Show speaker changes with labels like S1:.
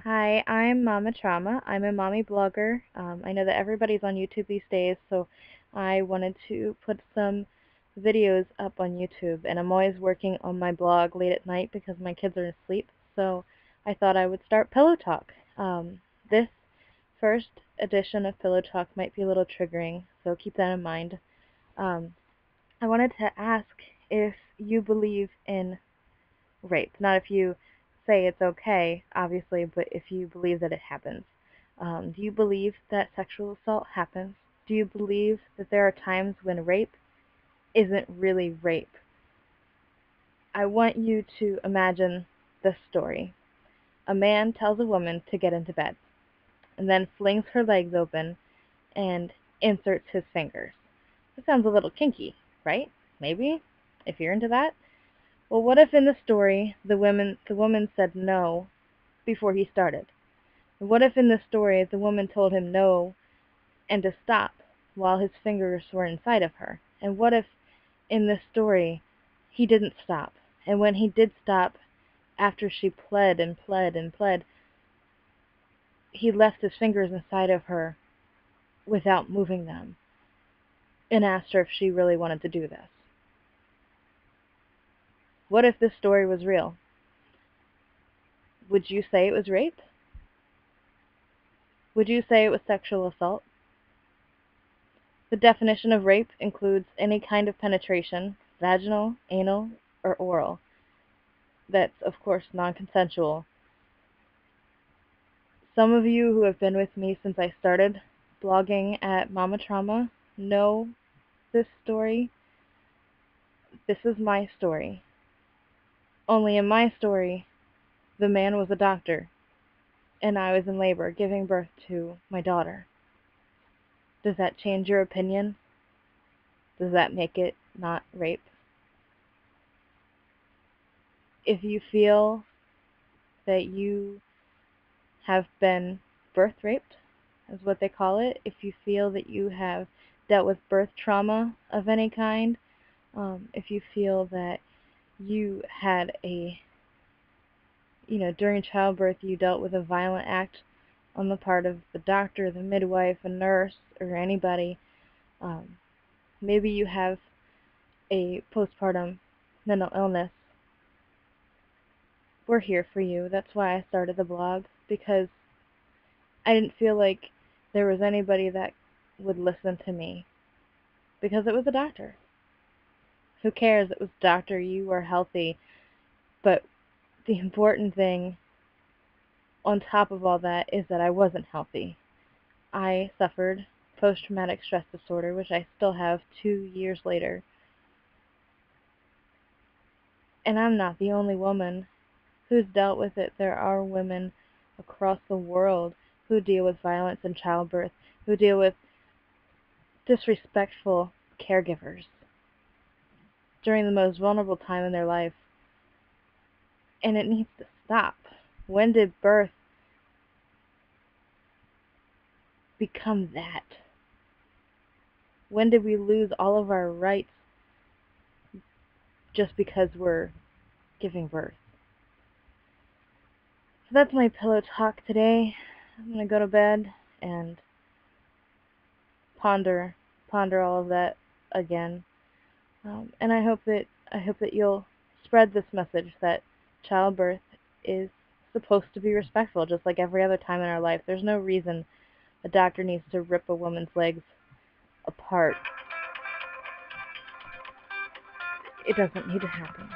S1: Hi, I'm Mama Trauma. I'm a mommy blogger. I know that everybody's on YouTube these days, so I wanted to put some videos up on YouTube. And I'm always working on my blog late at night because my kids are asleep, so I thought I would start Pillow Talk. This first edition of Pillow Talk might be a little triggering, so keep that in mind. Um, I wanted to ask if you believe in rape. Not if you say it's okay, obviously, but if you believe that it happens. Do you believe that sexual assault happens? Do you believe that there are times when rape isn't really rape? I want you to imagine this story. A man tells a woman to get into bed, and then flings her legs open and inserts his fingers. That sounds a little kinky, right? Maybe, if you're into that. Well, what if in the story the woman said no before he started? What if in the story the woman told him no and to stop while his fingers were inside of her? And what if in this story he didn't stop? And when he did stop, after she pled and pled and pled, he left his fingers inside of her without moving them and asked her if she really wanted to do this? What if this story was real? Would you say it was rape? Would you say it was sexual assault? The definition of rape includes any kind of penetration, vaginal, anal, or oral, that's, of course, non-consensual. Some of you who have been with me since I started blogging at Mama Trauma know this story. This is my story. Only in my story, the man was a doctor, and I was in labor giving birth to my daughter. Does that change your opinion? Does that make it not rape? If you feel that you have been birth raped, is what they call it, if you feel that you have dealt with birth trauma of any kind, if you feel that you had during childbirth you dealt with a violent act on the part of the doctor, the midwife, a nurse, or anybody, maybe you have a postpartum mental illness, we're here for you. That's why I started the blog, because I didn't feel like there was anybody that would listen to me, because it was a doctor. Who cares? It was a doctor. You were healthy. But the important thing on top of all that is that I wasn't healthy. I suffered post-traumatic stress disorder, which I still have 2 years later. And I'm not the only woman who's dealt with it. There are women across the world who deal with violence in childbirth, who deal with disrespectful caregivers during the most vulnerable time in their life. And it needs to stop. When did birth become that? When did we lose all of our rights just because we're giving birth? So that's my pillow talk today. I'm going to go to bed and ponder all of that again. And I hope that you'll spread this message that childbirth is supposed to be respectful, just like every other time in our life. There's no reason a doctor needs to rip a woman's legs apart. It doesn't need to happen.